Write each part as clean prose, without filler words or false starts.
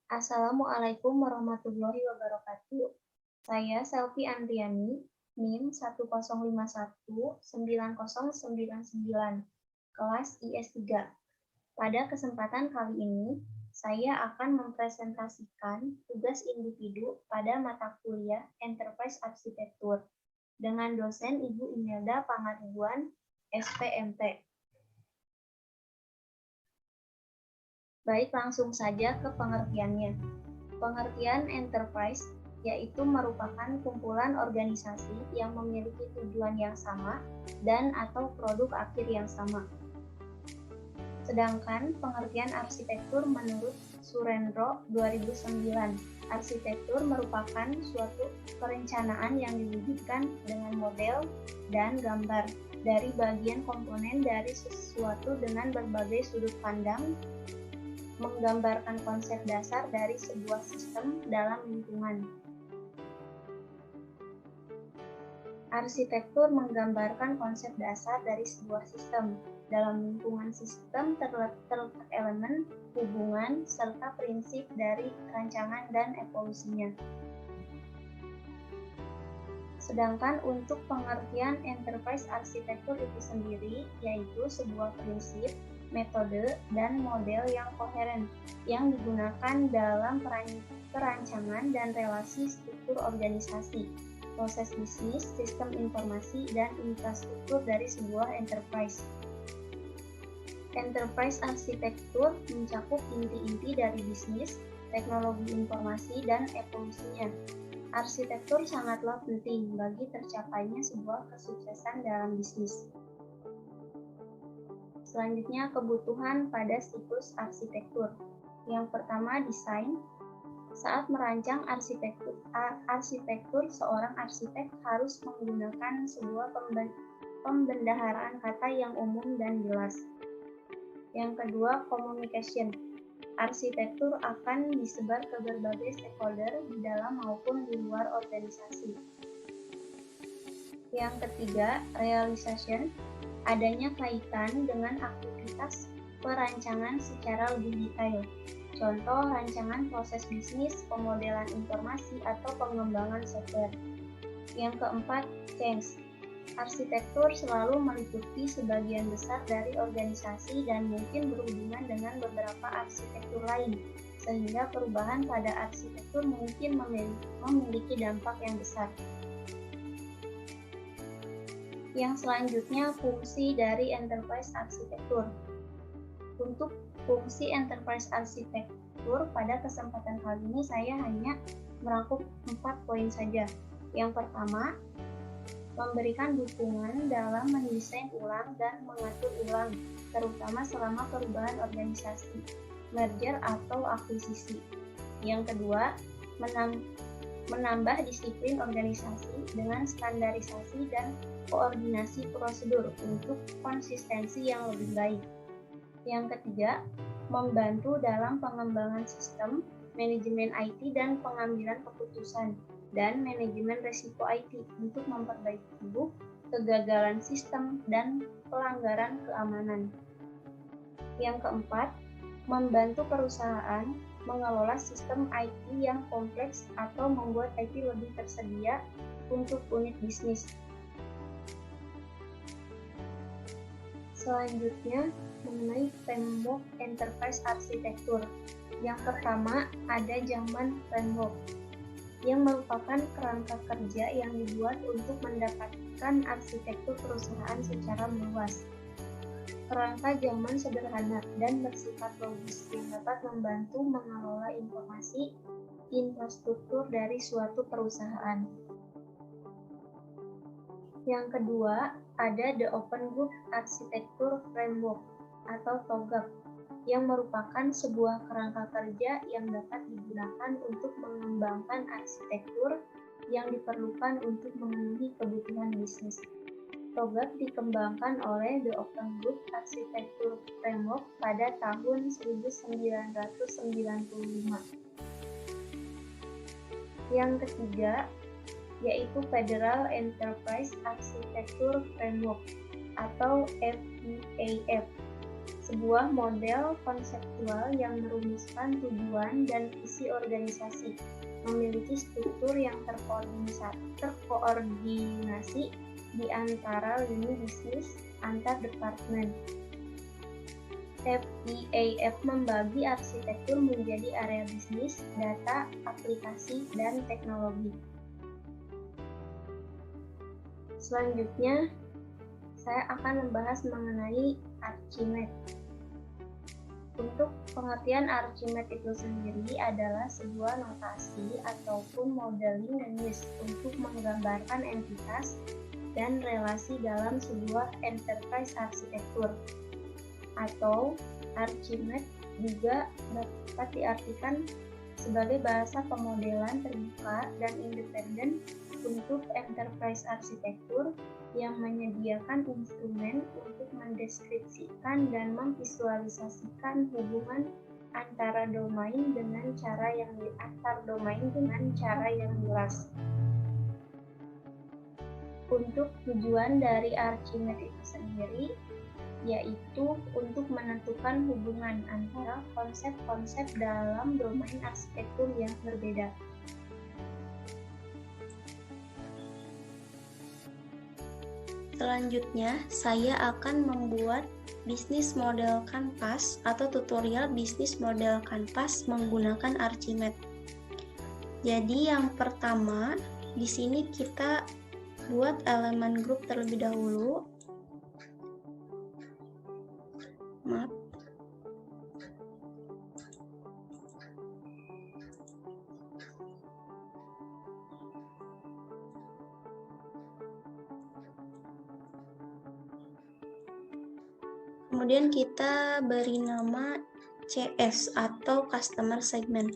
Assalamualaikum warahmatullahi wabarakatuh. Saya Selvi Andriani, NIM 105190999, kelas IS3. Pada kesempatan kali ini, saya akan mempresentasikan tugas individu pada mata kuliah Enterprise Arsitektur dengan dosen Ibu Imelda Pangaribuan, SPMT. Baik, langsung saja ke pengertiannya. Pengertian enterprise yaitu merupakan kumpulan organisasi yang memiliki tujuan yang sama dan atau produk akhir yang sama. Sedangkan pengertian arsitektur menurut Surendro 2009, arsitektur merupakan suatu perencanaan yang diwujudkan dengan model dan gambar dari bagian komponen dari sesuatu dengan berbagai sudut pandang, menggambarkan konsep dasar dari sebuah sistem dalam lingkungan. Arsitektur menggambarkan konsep dasar dari sebuah sistem. Dalam lingkungan sistem terletak elemen, hubungan, serta prinsip dari rancangan dan evolusinya. Sedangkan untuk pengertian enterprise arsitektur itu sendiri, yaitu sebuah prinsip, metode, dan model yang koheren yang digunakan dalam perancangan dan relasi struktur organisasi, proses bisnis, sistem informasi, dan infrastruktur dari sebuah enterprise. Enterprise arsitektur mencakup inti-inti dari bisnis, teknologi informasi, dan evolusinya. Arsitektur sangatlah penting bagi tercapainya sebuah kesuksesan dalam bisnis. Selanjutnya, kebutuhan pada siklus arsitektur. Yang pertama, desain. Saat merancang arsitektur, seorang arsitek harus menggunakan sebuah pembendaharaan kata yang umum dan jelas. Yang kedua, communication. Arsitektur akan disebar ke berbagai stakeholder di dalam maupun di luar organisasi. Yang ketiga, realization. Adanya kaitan dengan aktivitas perancangan secara lebih detail. Contoh, rancangan proses bisnis, pemodelan informasi, atau pengembangan software. Yang keempat, change. Arsitektur selalu meliputi sebagian besar dari organisasi dan mungkin berhubungan dengan beberapa arsitektur lain, sehingga perubahan pada arsitektur mungkin memiliki dampak yang besar. Yang selanjutnya, fungsi dari enterprise arsitektur. Untuk fungsi enterprise arsitektur pada kesempatan kali ini saya hanya merangkum 4 poin saja. Yang pertama, memberikan dukungan dalam mendesain ulang dan mengatur ulang, terutama selama perubahan organisasi, merger atau akuisisi. Yang kedua, menambah disiplin organisasi dengan standarisasi dan koordinasi prosedur untuk konsistensi yang lebih baik. Yang ketiga, membantu dalam pengembangan sistem, manajemen IT dan pengambilan keputusan, dan manajemen risiko IT untuk memperbaiki bug, kegagalan sistem, dan pelanggaran keamanan. Yang keempat, membantu perusahaan mengelola sistem IT yang kompleks atau membuat IT lebih tersedia untuk unit bisnis. Selanjutnya, mengenai framework enterprise arsitektur. Yang pertama, ada Zaman Framework, yang merupakan kerangka kerja yang dibuat untuk mendapatkan arsitektur perusahaan secara meluas. Kerangka Zaman sederhana dan bersifat logis yang dapat membantu mengelola informasi infrastruktur dari suatu perusahaan. Yang kedua, ada The Open Book Architecture Framework atau TOGAF, yang merupakan sebuah kerangka kerja yang dapat digunakan untuk mengembangkan arsitektur yang diperlukan untuk memenuhi kebutuhan bisnis. TOGAF dikembangkan oleh The Open Book Architecture Framework pada tahun 1995. Yang ketiga, yaitu Federal Enterprise Architecture Framework atau FEAF. sebuah model konseptual yang merumuskan tujuan dan visi organisasi, memiliki struktur yang terkoordinasi di antara lini bisnis antar departemen. FEAF membagi arsitektur menjadi area bisnis, data, aplikasi, dan teknologi. Selanjutnya, saya akan membahas mengenai Archimedes. Untuk pengertian Archimedes itu sendiri adalah sebuah notasi ataupun modeling rumus untuk menggambarkan entitas dan relasi dalam sebuah enterprise arsitektur. Atau Archimedes juga dapat diartikan sebagai bahasa pemodelan terbuka dan independen untuk enterprise arsitektur yang menyediakan instrumen untuk mendeskripsikan dan memvisualisasikan hubungan antara domain dengan cara yang jelas. Untuk tujuan dari Archimedes itu sendiri yaitu untuk menentukan hubungan antara konsep-konsep dalam domain arsitektur yang berbeda. Selanjutnya, saya akan membuat bisnis model kanvas atau tutorial bisnis model kanvas menggunakan Archimedes. Jadi yang pertama, di sini kita buat elemen grup terlebih dahulu. Maaf. Kemudian kita beri nama CS atau Customer Segment.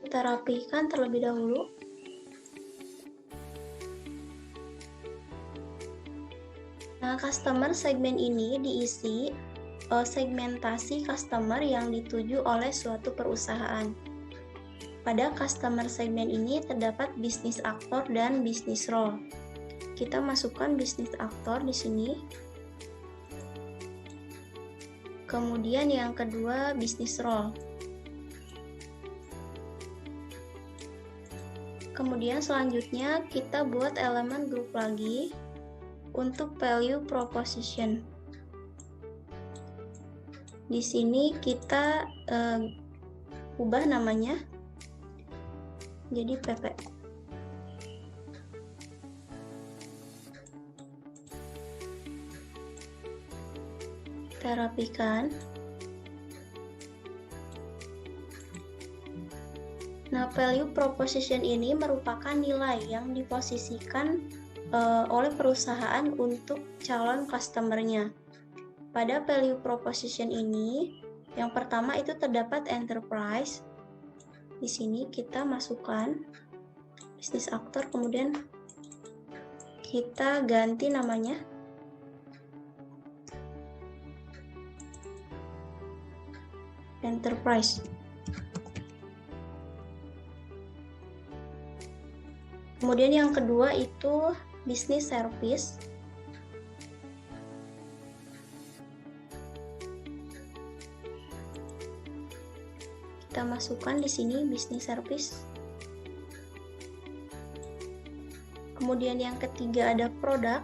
Kita rapihkan terlebih dahulu. Nah, Customer Segment ini diisi segmentasi customer yang dituju oleh suatu perusahaan. Pada customer segment ini terdapat bisnis aktor dan bisnis role. Kita masukkan bisnis aktor di sini. Kemudian yang kedua bisnis role. Kemudian selanjutnya kita buat elemen grup lagi untuk value proposition. Di sini kita ubah namanya jadi PP. Kita rapikan. Nah, value proposition ini merupakan nilai yang diposisikan oleh perusahaan untuk calon customer-nya. Pada value proposition ini, yang pertama itu terdapat enterprise. Di sini kita masukkan bisnis aktor, kemudian kita ganti namanya. Enterprise. Kemudian yang kedua itu bisnis service. Kita masukkan di sini bisnis service. Kemudian yang ketiga ada produk.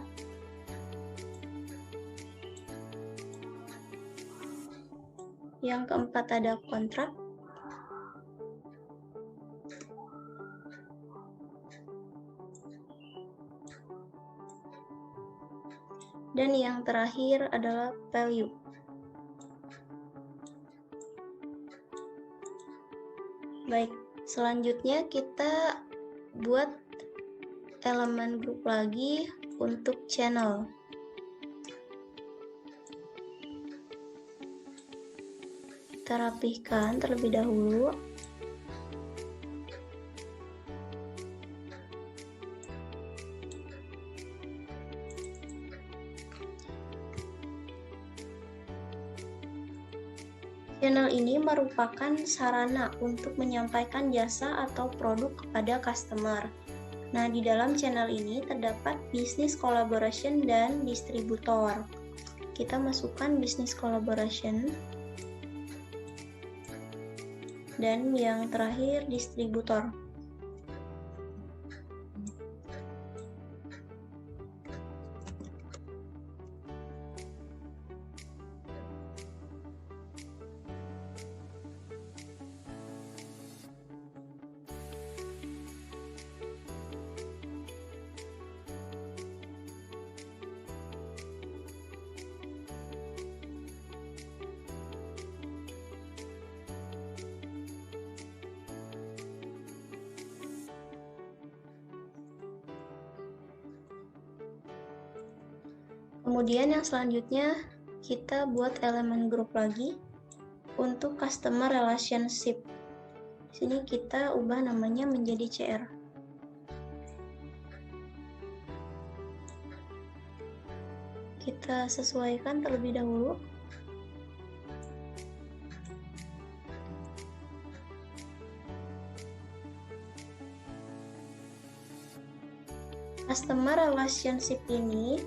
Yang keempat ada kontrak. Dan yang terakhir adalah value. Baik, selanjutnya kita buat elemen grup lagi untuk channel. Kita rapihkan terlebih dahulu. Channel ini merupakan sarana untuk menyampaikan jasa atau produk kepada customer. Nah, di dalam channel ini terdapat bisnis collaboration dan distributor. Kita masukkan bisnis collaboration. Dan yang terakhir distributor. Kemudian yang selanjutnya kita buat elemen grup lagi untuk customer relationship. Di sini kita ubah namanya menjadi CR. Kita sesuaikan terlebih dahulu. Customer relationship ini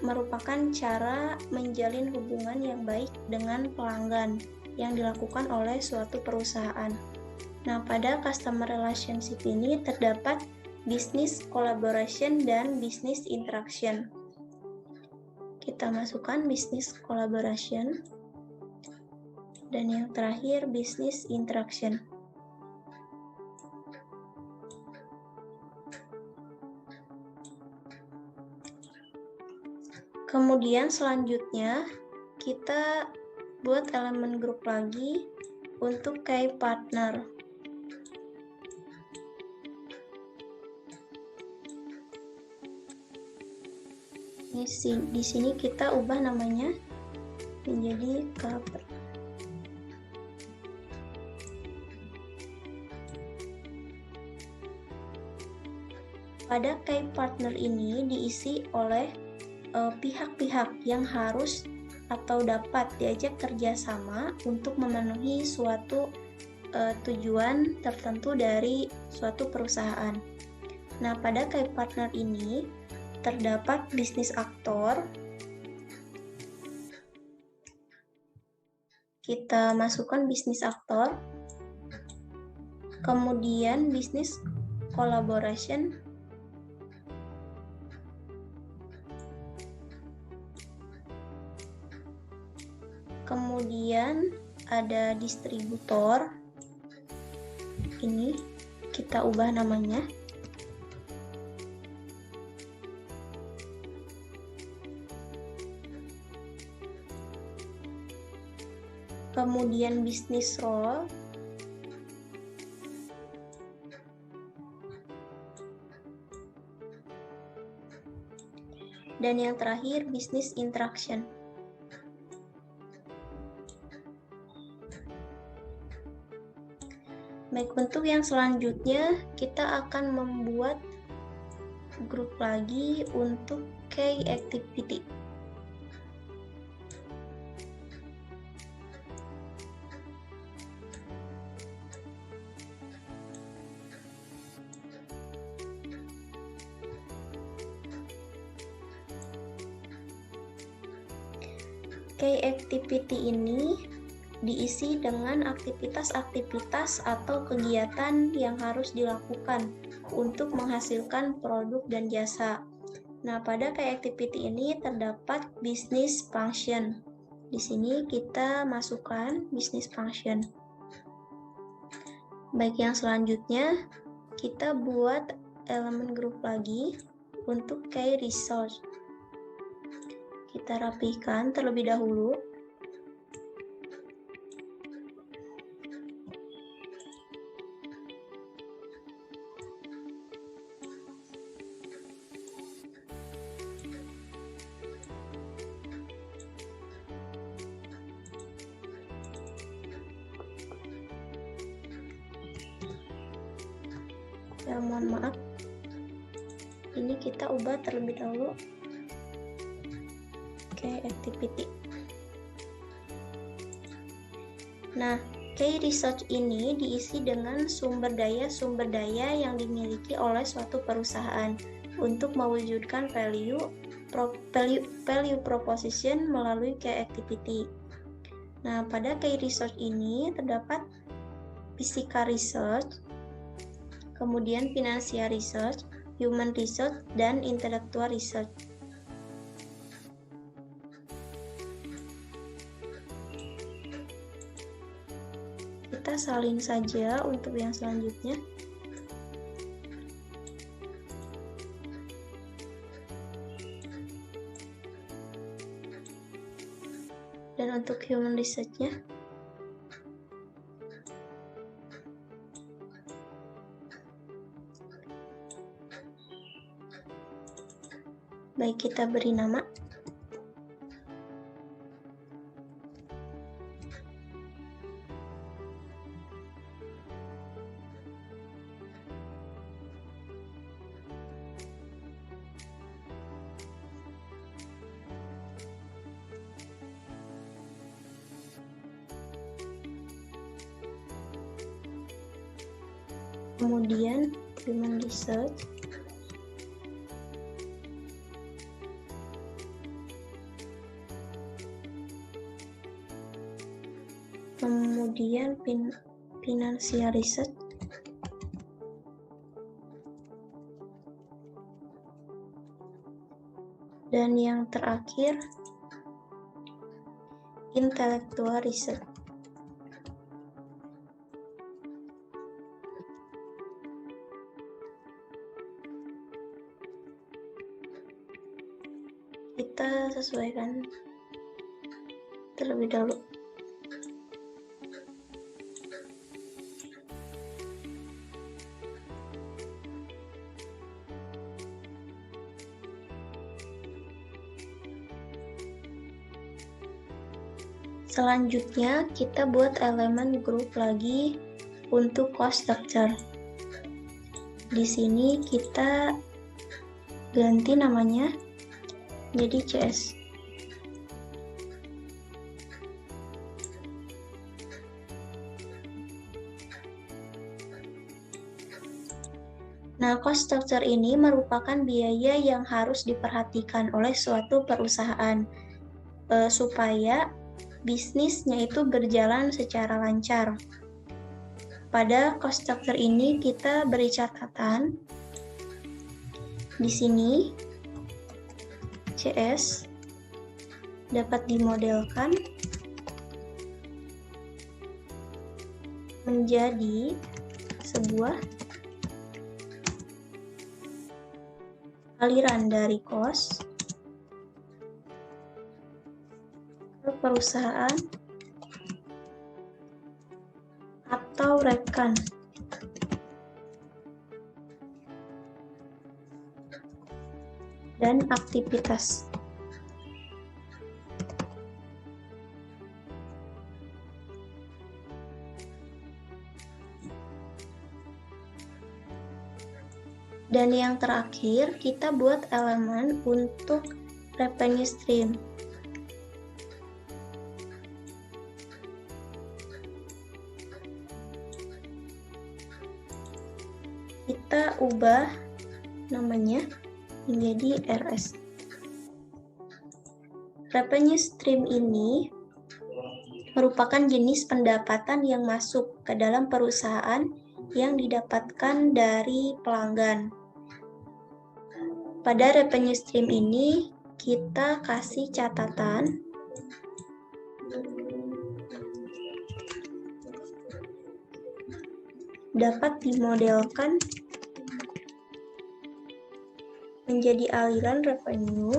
merupakan cara menjalin hubungan yang baik dengan pelanggan yang dilakukan oleh suatu perusahaan. Nah, pada customer relationship ini terdapat business collaboration dan business interaction. Kita masukkan business collaboration dan yang terakhir business interaction. Kemudian selanjutnya kita buat elemen grup lagi untuk key partner. Di sini kita ubah namanya menjadi cover. Pada key partner ini diisi oleh pihak-pihak yang harus atau dapat diajak kerjasama untuk memenuhi suatu tujuan tertentu dari suatu perusahaan. Nah, pada key partner ini terdapat bisnis aktor. Kita masukkan bisnis aktor, kemudian bisnis collaboration, kemudian ada distributor. Ini kita ubah namanya. Kemudian bisnis role. Dan yang terakhir bisnis interaction. Baik, untuk yang selanjutnya kita akan membuat grup lagi untuk key activity. Key activity ini diisi dengan aktivitas-aktivitas atau kegiatan yang harus dilakukan untuk menghasilkan produk dan jasa. Nah, pada key activity ini terdapat business function. Di sini kita masukkan business function. Baik, yang selanjutnya kita buat elemen grup lagi untuk key resource. Kita rapikan terlebih dahulu. Ya, mohon maaf. Ini kita ubah terlebih dahulu. Oke, activity. Nah, Key research ini diisi dengan sumber daya yang dimiliki oleh suatu perusahaan untuk mewujudkan value proposition melalui key activity. Nah, pada key research ini terdapat physical research, kemudian financial research, human research, dan intellectual research. Kita salin saja untuk yang selanjutnya. Dan untuk human research-nya, baik, kita beri nama. Kemudian human research, kemudian financial research, dan yang terakhir intellectual research. Kita sesuaikan terlebih dahulu. Selanjutnya kita buat elemen grup lagi untuk cost structure. Di sini kita ganti namanya jadi CS. Nah, cost structure ini merupakan biaya yang harus diperhatikan oleh suatu perusahaan supaya bisnisnya itu berjalan secara lancar. Pada cost structure ini kita beri catatan. Di sini CS dapat dimodelkan menjadi sebuah aliran dari cost ke perusahaan atau rekan. Dan aktivitas. Dan yang terakhir, kita buat elemen untuk revenue stream. Kita ubah namanya menjadi RS. Revenue stream ini merupakan jenis pendapatan yang masuk ke dalam perusahaan yang didapatkan dari pelanggan. Pada revenue stream ini kita kasih catatan dapat dimodelkan menjadi aliran revenue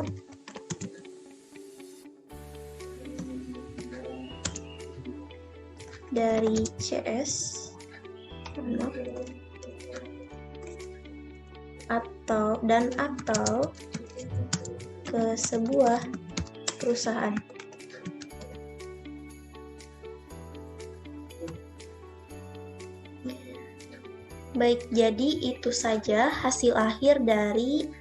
dari CS atau ke sebuah perusahaan. Baik, jadi itu saja hasil akhir dari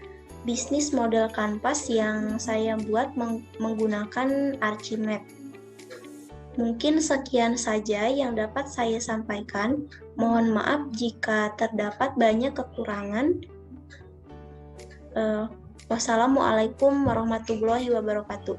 bisnis model kanvas yang saya buat menggunakan Archimedes. Mungkin sekian saja yang dapat saya sampaikan. Mohon maaf jika terdapat banyak kekurangan. Wassalamualaikum warahmatullahi wabarakatuh.